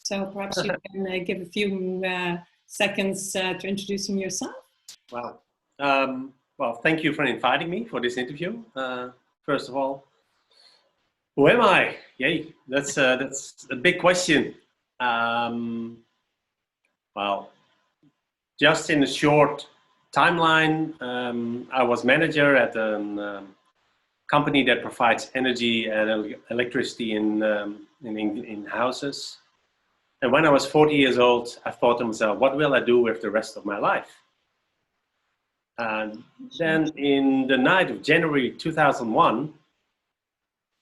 So perhaps you can give a few seconds to introducing yourself. Wow. Well, thank you for inviting me for this interview. First of all, who am I? Yay, that's a big question. Well, just in a short timeline, I was manager at a company that provides energy and electricity in houses. And when I was 40 years old, I thought to myself, what will I do with the rest of my life? And then in the night of January 2001,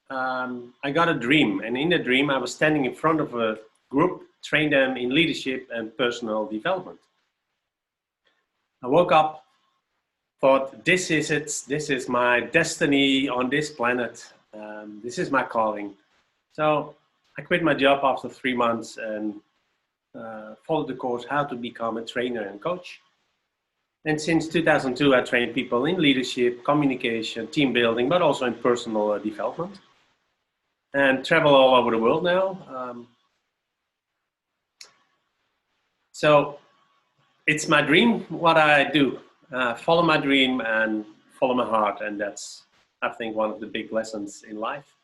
I got a dream. And in the dream, I was standing in front of a group, trained them in leadership and personal development. I woke up, thought, this is it. This is my destiny on this planet. This is my calling. So I quit my job after 3 months and followed the course how to become a trainer and coach. And since 2002, I train people in leadership, communication, team building, but also in personal development. And travel all over the world now. So it's my dream, what I do. Follow my dream and follow my heart. And that's, I think, one of the big lessons in life.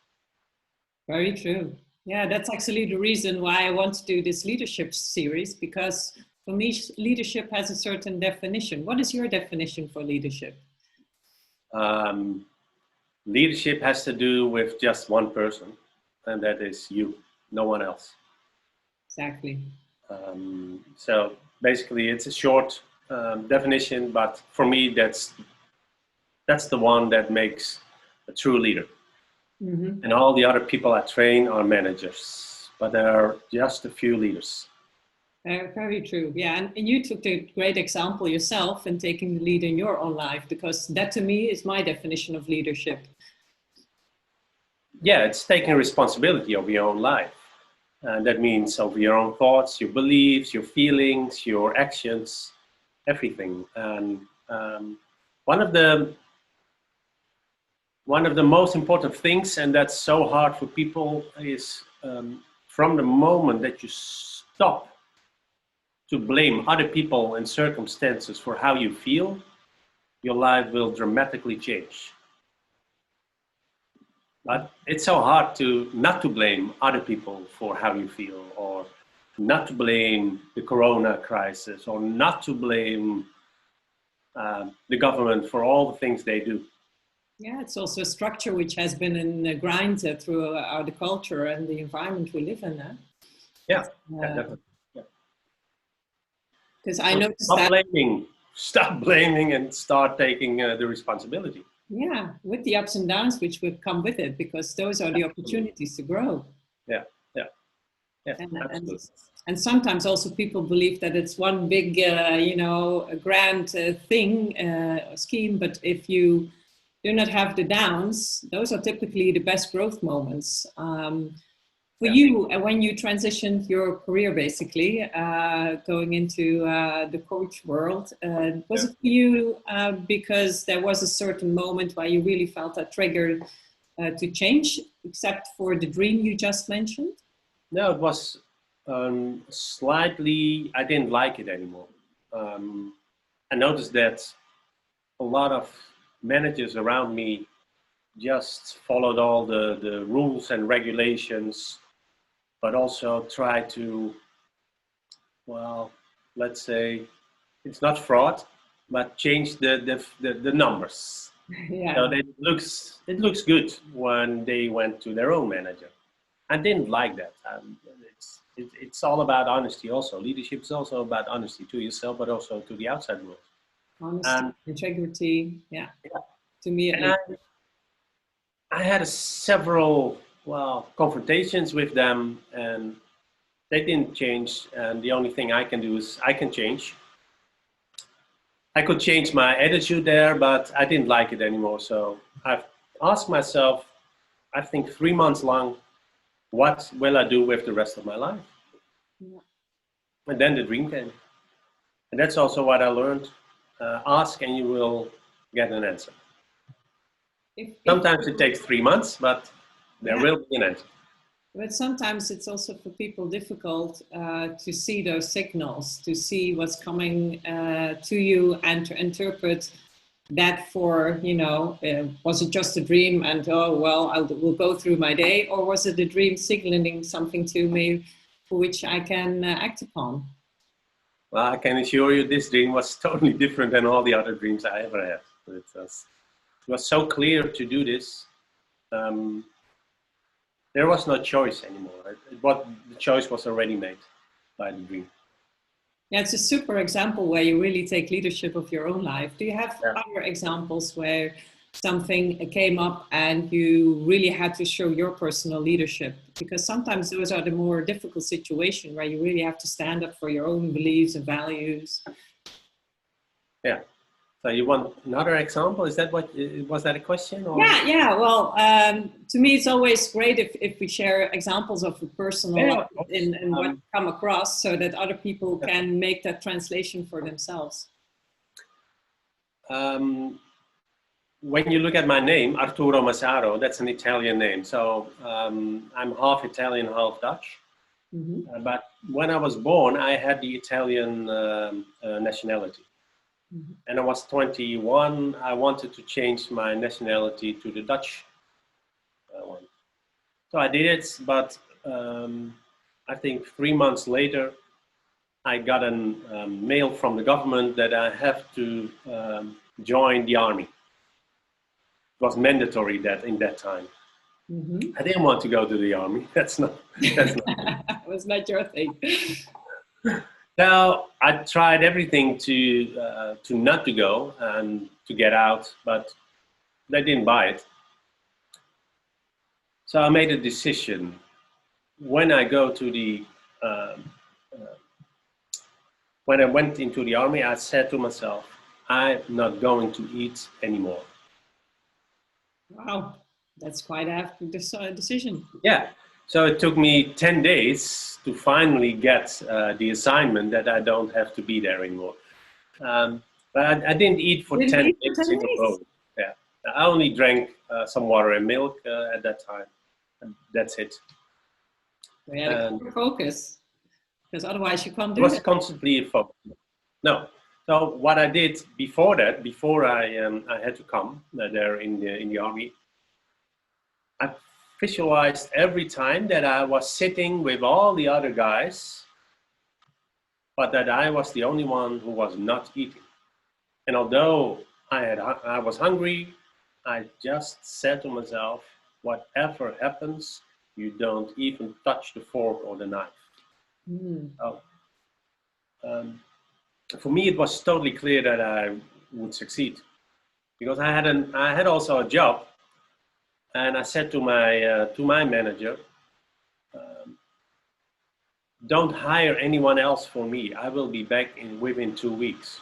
Very true. Yeah, that's actually the reason why I want to do this leadership series, because for me, leadership has a certain definition. What is your definition for leadership? Leadership has to do with just one person, and that is you, no one else. Exactly. So basically, it's a short definition, but for me, that's the one that makes a true leader. Mm-hmm. And all the other people I train are managers, but there are just a few leaders. Very true. Yeah, and you took a great example yourself in taking the lead in your own life, because that to me is my definition of leadership. Yeah, it's taking responsibility of your own life. And that means of your own thoughts, your beliefs, your feelings, your actions, everything. And one of the most important things, and that's so hard for people, is from the moment that you stop to blame other people and circumstances for how you feel, your life will dramatically change. But it's so hard to not to blame other people for how you feel, or not to blame the corona crisis, or not to blame the government for all the things they do. Yeah, it's also a structure which has been in a grind throughout the culture and the environment we live in. Yeah, definitely. Because I noticed stop blaming and start taking the responsibility. Yeah, with the ups and downs which would come with it, because those are the opportunities to grow. Yeah. And sometimes also people believe that it's one big, a grand thing, scheme, but if you do not have the downs, those are typically the best growth moments. For you, when you transitioned your career, basically, going into the coach world, was it for you because there was a certain moment where you really felt that trigger to change, except for the dream you just mentioned? No, it was slightly, I didn't like it anymore. I noticed that a lot of managers around me just followed all the rules and regulations, but also try to, well, let's say, it's not fraud, but change the numbers. Yeah. So it looks good when they went to their own manager. I didn't like that. It's all about honesty also. Leadership is also about honesty to yourself, but also to the outside world. Honesty, integrity, yeah. To me, I had several confrontations with them, and they didn't change. And the only thing I can do is I can change. I could change my attitude there, but I didn't like it anymore. So I've asked myself, I think 3 months long, what will I do with the rest of my life? Yeah. And then the dream came. And that's also what I learned. Ask and you will get an answer. Sometimes it takes 3 months, but there will be an answer. But sometimes it's also for people difficult to see those signals, to see what's coming to you and to interpret that for, was it just a dream and, oh, well, we'll go through my day, or was it a dream signaling something to me for which I can act upon? Well, I can assure you this dream was totally different than all the other dreams I ever had. It was so clear to do this. There was no choice anymore. The choice was already made by the dream. Yeah, it's a super example where you really take leadership of your own life. Do you have other examples where something came up and you really had to show your personal leadership? Because sometimes those are the more difficult situations where you really have to stand up for your own beliefs and values. Yeah. So you want another example? Was that a question? Or? Yeah. Well, to me, it's always great if we share examples of a personal life and what come across, so that other people can make that translation for themselves. When you look at my name, Arturo Massaro, that's an Italian name. So I'm half Italian, half Dutch. Mm-hmm. But when I was born, I had the Italian nationality. Mm-hmm. And I was 21. I wanted to change my nationality to the Dutch one. So I did it, but I think 3 months later, I got a mail from the government that I have to join the army. It was mandatory in that time. Mm-hmm. I didn't want to go to the army. That's not. It was not your thing. Now I tried everything to not to go and to get out, but they didn't buy it. So I made a decision. When I go to the when I went into the army, I said to myself, I'm not going to eat anymore. Wow, that's quite a decision. Yeah, so it took me 10 days to finally get the assignment that I don't have to be there anymore. But I didn't eat for 10 days in a row. Yeah, I only drank some water and milk at that time. And that's it. We had a focus, because otherwise you can't do it. I was constantly focused. No. So what I did before that, before I had to come there in the army, I visualized every time that I was sitting with all the other guys, but that I was the only one who was not eating. And although I was hungry, I just said to myself, whatever happens, you don't even touch the fork or the knife. Mm. So, for me, it was totally clear that I would succeed, because I had also a job, and I said to my manager, don't hire anyone else for me. I will be back within 2 weeks.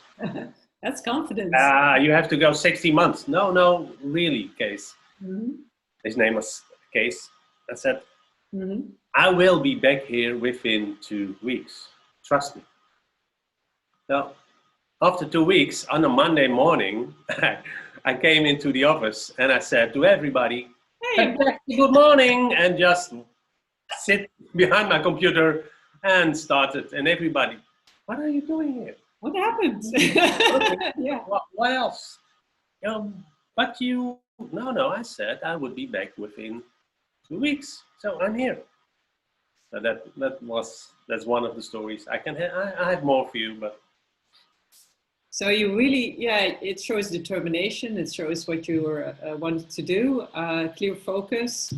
That's confidence. You have to go 60 months. No, really, Kees. Mm-hmm. His name was Kees. I said, mm-hmm. I will be back here within 2 weeks. Trust me. So after 2 weeks, on a Monday morning, I came into the office and I said to everybody, hey, good morning, and just sit behind my computer and started. And everybody, what are you doing here? What happened? Yeah. What else? But you, no, I said I would be back within 2 weeks. So I'm here. So that's one of the stories. I have more for you, but. So you really, it shows determination. It shows what you wanted to do, clear focus.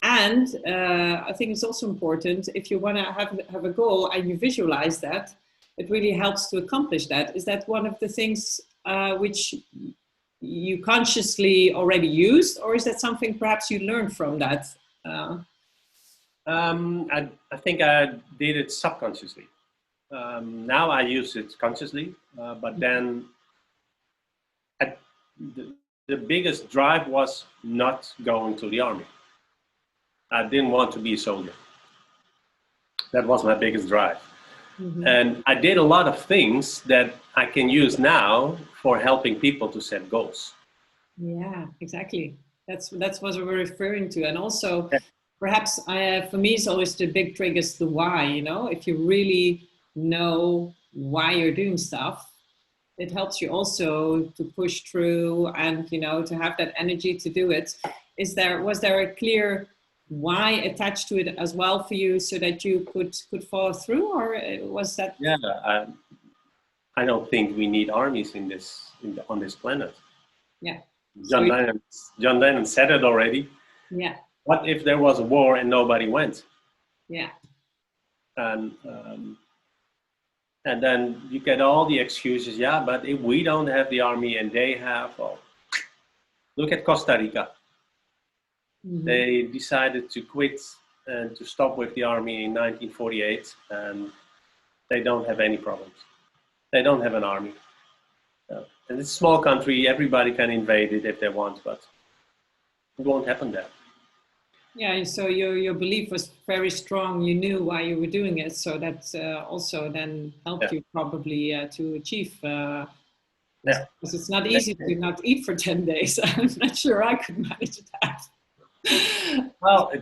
And I think it's also important, if you want to have a goal and you visualize that, it really helps to accomplish that. Is that one of the things which you consciously already used, or is that something perhaps you learned from that? I think I did it subconsciously. Now I use it consciously, but then the biggest drive was not going to the army. I didn't want to be a soldier. That was my biggest drive. Mm-hmm. And I did a lot of things that I can use now for helping people to set goals. Yeah, exactly. That's what we're referring to. And also perhaps for me, it's always the big trick is the why, you know, if you really know why you're doing stuff, it helps you also to push through and, you know, to have that energy to do it. Was there a clear why attached to it as well for you so that you could follow through, or was that? Yeah, I don't think we need armies on this planet. Yeah. John Lennon said it already. Yeah. What if there was a war and nobody went? Yeah. And then you get all the excuses. Yeah, but if we don't have the army and they have, well, look at Costa Rica. Mm-hmm. They decided to quit and to stop with the army in 1948, and they don't have any problems. They don't have an army. And it's a small country, everybody can invade it if they want, but it won't happen there. Yeah, so your belief was very strong. You knew why you were doing it, so that also then helped you probably to achieve. Because it's not easy to not eat for 10 days. I'm not sure I could manage that. Well,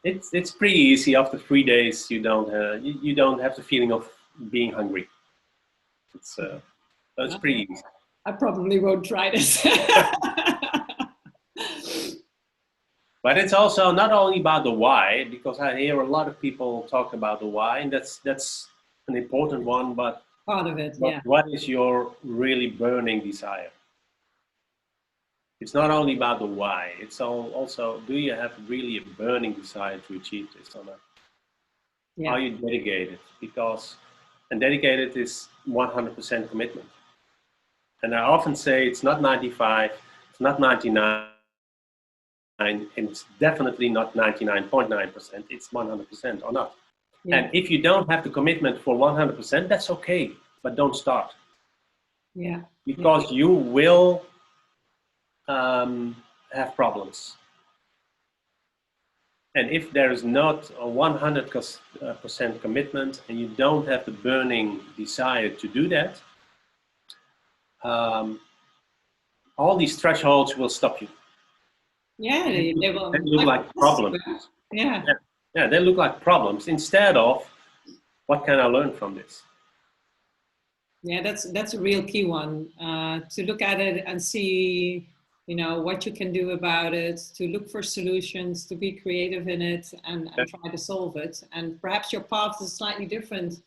it's pretty easy. After 3 days, you don't have the feeling of being hungry. It's pretty easy. I probably won't try this. But it's also not only about the why, because I hear a lot of people talk about the why, and that's an important one, but part of it, yeah. What is your really burning desire? It's not only about the why, it's also, do you have really a burning desire to achieve this or not? Yeah. Are you dedicated? And dedicated is 100% commitment. And I often say it's not 95, it's not 99, and it's definitely not 99.9%, it's 100% or not. Yeah. And if you don't have the commitment for 100%, that's okay, but don't start. Yeah. Because you will have problems. And if there is not a 100% commitment and you don't have the burning desire to do that, all these thresholds will stop you. Yeah, they will. They look like problems. Yeah. Yeah, they look like problems instead of what can I learn from this? Yeah, that's a real key one. To look at it and see, you know, what you can do about it, to look for solutions, to be creative in it and try to solve it. And perhaps your path is slightly different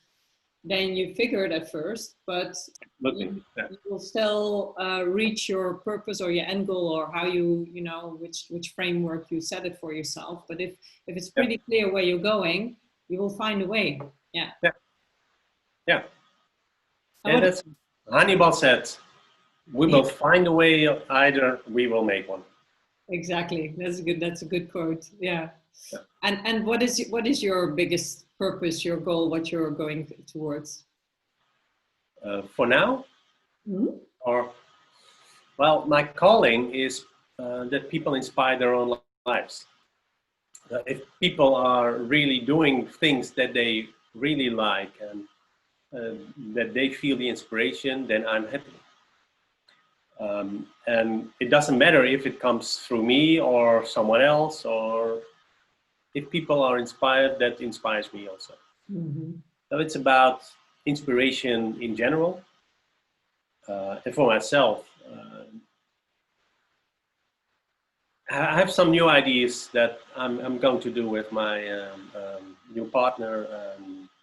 than you figured at first, but you will still reach your purpose or your end goal, or how you know, which framework you set it for yourself. But if it's pretty clear where you're going, you will find a way. Yeah. Yeah. And that's Hannibal said, we will find a way, either we will make one. Exactly. That's a good quote. Yeah. And what is your biggest purpose, your goal, what you're going towards? For now? Mm-hmm. Well, my calling is that people inspire their own lives. If people are really doing things that they really like and that they feel the inspiration, then I'm happy. And it doesn't matter if it comes through me or someone else, or if people are inspired, that inspires me also. Mm-hmm. So it's about inspiration in general. And for myself, I have some new ideas that I'm going to do with my new partner.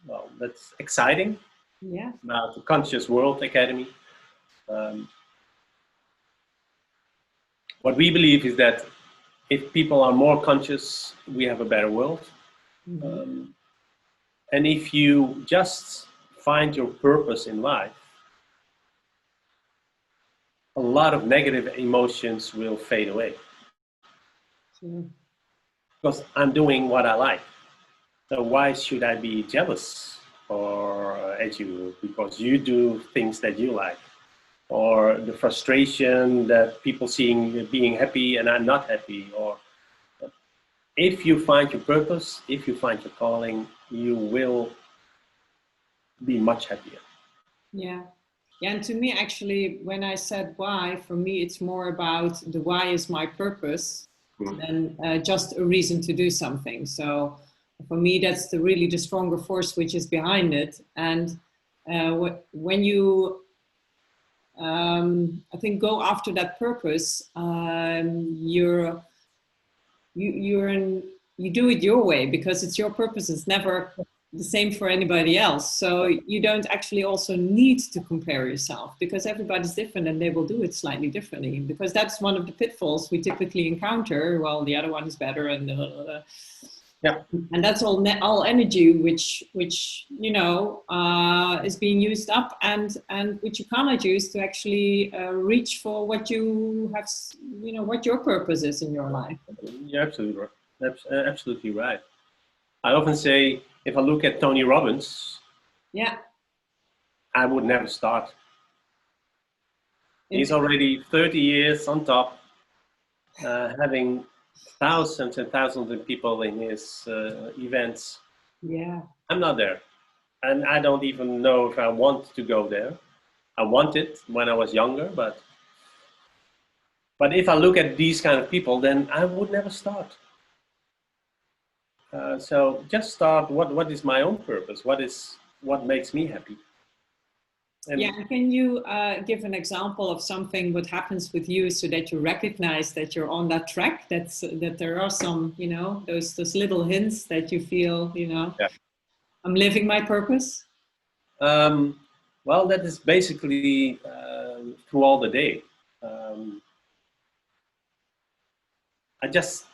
Well, that's exciting. Yeah. About the Conscious World Academy. What we believe is that if people are more conscious, we have a better world. Mm-hmm. And if you just find your purpose in life, a lot of negative emotions will fade away. Sure. Because I'm doing what I like. So why should I be jealous at you because you do things that you like? Or the frustration that people seeing being happy and I'm not happy. Or if you find your purpose, if you find your calling, you will be much happier. Yeah. Yeah, and to me, actually, when I said why, for me, it's more about the why is my purpose. than just a reason to do something. So for me, that's really the stronger force which is behind it. And when you, I think, go after that purpose, you do it your way, because it's your purpose. It's never the same for anybody else. So you don't actually also need to compare yourself, because everybody's different and they will do it slightly differently, because that's one of the pitfalls we typically encounter. Well, the other one is better, and yeah, and that's all energy which you know is being used up, and which you cannot use to actually reach for what you have, you know, what your purpose is in your life. you're absolutely right. Absolutely right. I often say, if I look at Tony Robbins, Yeah. I would never start. He's already 30 years on top, having thousands and thousands of people in his events. Yeah. I'm not there. And I don't even know if I want to go there. I wanted when I was younger, but if I look at these kind of people, then I would never start. So just start. What is my own purpose? What makes me happy? And yeah, can you give an example of something what happens with you, so that you recognize that you're on that track? That there are some, you know, those little hints that you feel, you know, yeah. I'm living my purpose. Well, that is basically through all the day. I just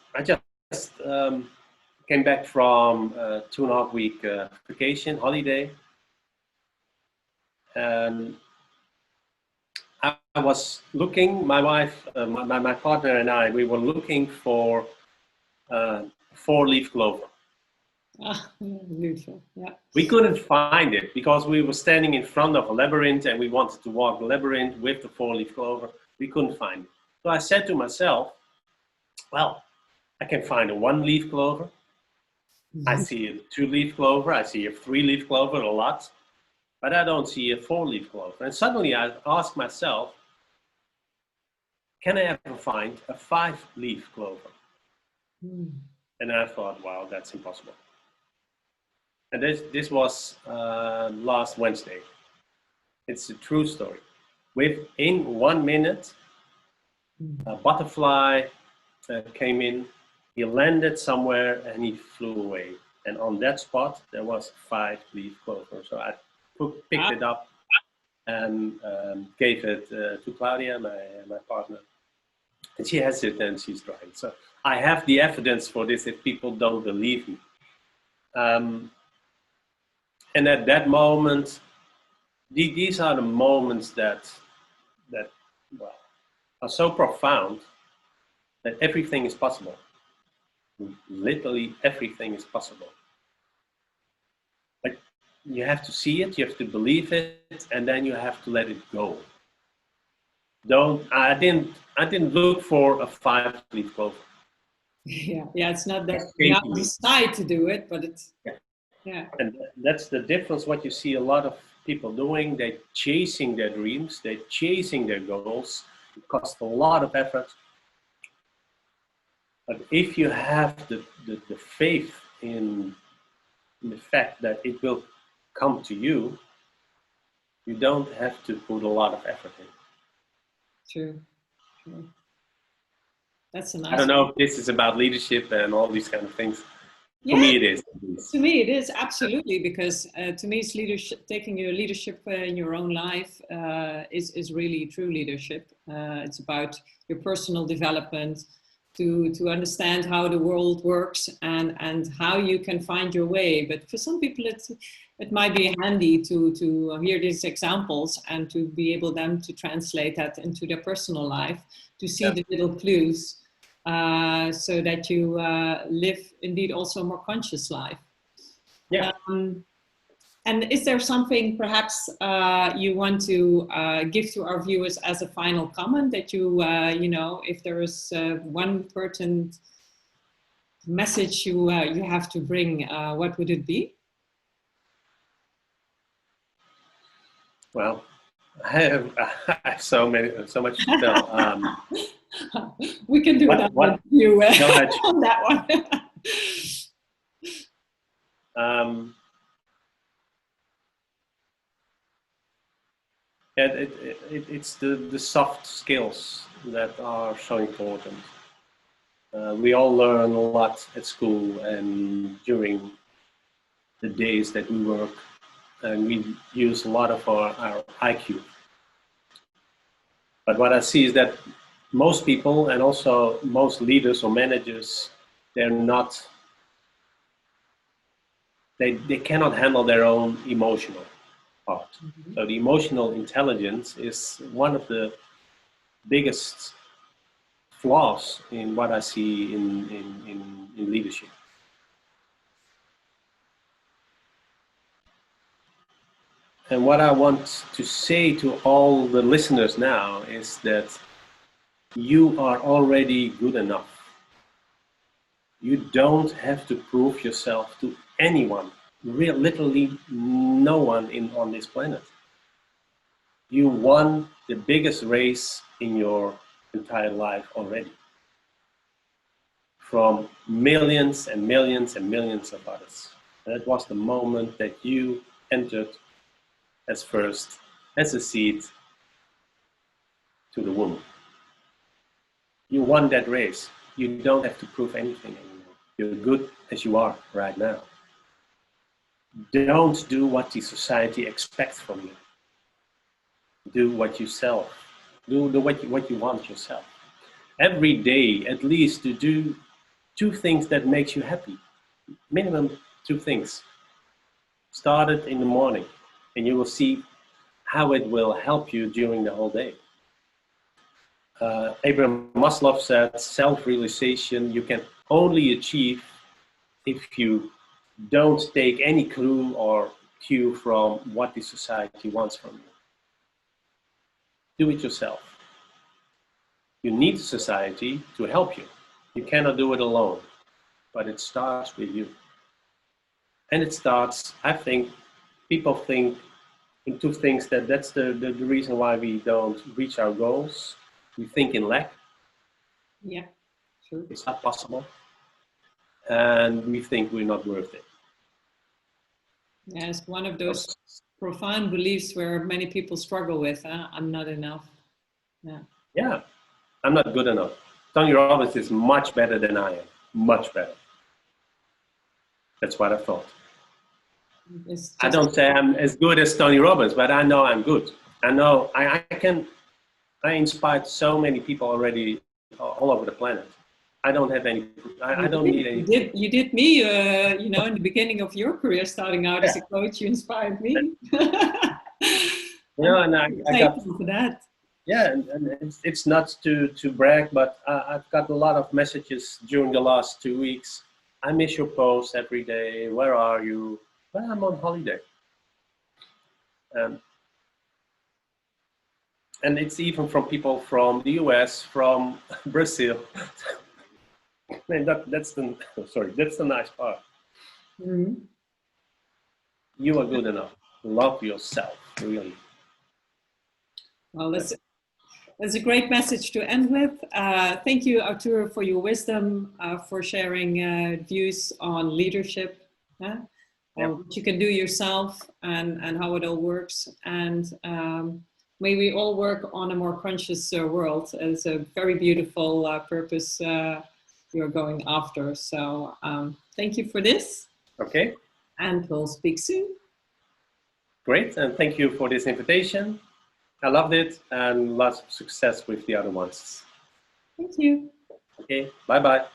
came back from a 2.5 week vacation holiday, and I was looking. My wife, my partner, and I, we were looking for 4-leaf clover. Ah, beautiful. Yeah. We couldn't find it because we were standing in front of a labyrinth and we wanted to walk the labyrinth with the 4-leaf clover. We couldn't find it. So I said to myself, well, I can find a 1-leaf clover. I see a 2-leaf clover. I see a 3-leaf clover a lot, but I don't see a 4-leaf clover. And suddenly I asked myself, can I ever find a 5-leaf clover? And I thought, wow, that's impossible. And this was last Wednesday. It's a true story. Within 1 minute, a butterfly came in, he landed somewhere and he flew away. And on that spot, there was a 5-leaf clover. So I picked it up and gave it to Claudia, my partner. And she has it and she's trying. So I have the evidence for this if people don't believe me. And at that moment, these are the moments that well, are so profound that everything is possible. Literally everything is possible. Like, you have to see it, you have to believe it, and then you have to let it go. I didn't look for a 5-leaf clover. Yeah, it's not that you have to decide to do it, but it's yeah. And that's the difference. What you see a lot of people doing, they're chasing their dreams, they're chasing their goals. It costs a lot of effort. But if you have the faith in the fact that it will come to you, you don't have to put a lot of effort in. True. That's a nice. I don't know if this is about leadership and all these kind of things. Yeah. For me, it is. To me, it is absolutely, because to me, it's leadership. Taking your leadership in your own life is really true leadership. It's about your personal development, to understand how the world works and how you can find your way. But for some people, it might be handy to hear these examples and to be able then to translate that into their personal life, to see the little clues. So that you live indeed also a more conscious life. Yeah. And is there something perhaps you want to give to our viewers as a final comment, that you know, if there is one pertinent message you have to bring, what would it be? Well, I have so much to tell. We can do that with you on that one. It's the soft skills that are so important. We all learn a lot at school and during the days that we work, and we use a lot of our IQ. But what I see is that most people, and also most leaders or managers, they cannot handle their own emotional part. Mm-hmm. So the emotional intelligence is one of the biggest flaws in what I see in leadership. And what I want to say to all the listeners now is that you are already good enough. You don't have to prove yourself to anyone, literally no one on this planet. You won the biggest race in your entire life already, from millions and millions and millions of others. And that was the moment that you entered as first, as a seed to the womb. You won that race. You don't have to prove anything anymore. You're good as you are right now. Don't do what the society expects from you. Do what yourself. Do what you want yourself. Every day, at least, to do 2 things that makes you happy. Minimum 2 things. Start it in the morning, and you will see how it will help you during the whole day. Abraham Maslow said, self-realization you can only achieve if you don't take any clue or cue from what the society wants from you. Do it yourself. You need society to help you. You cannot do it alone, but it starts with you. And it starts, I think, people think in 2 things that's the reason why we don't reach our goals. We think in lack. Yeah, sure. It's not possible. And we think we're not worth it. Yeah, it's one of those profound beliefs where many people struggle with. I'm not enough. Yeah, I'm not good enough. Tony Robbins is much better than I am. Much better. That's what I thought. I don't say I'm as good as Tony Robbins, but I know I'm good. I know I inspired so many people already all over the planet. I don't have any, I don't need any. You did me, in the beginning of your career, starting out as a coach, you inspired me. And I got for that. Yeah, and it's not to brag, but I've got a lot of messages during the last 2 weeks. I miss your posts every day. Where are you? Well, I'm on holiday. And it's even from people from the US, from Brazil. And that's the nice part. Mm-hmm. You are good enough. Love yourself, really. Well, that's a great message to end with. Thank you, Arturo, for your wisdom, for sharing views on leadership, what you can do yourself and how it all works. And may we all work on a more conscious world. It's a very beautiful purpose you're going after. So thank you for this. Okay. And we'll speak soon. Great, and thank you for this invitation. I loved it, and lots of success with the other ones. Thank you. Okay, bye-bye.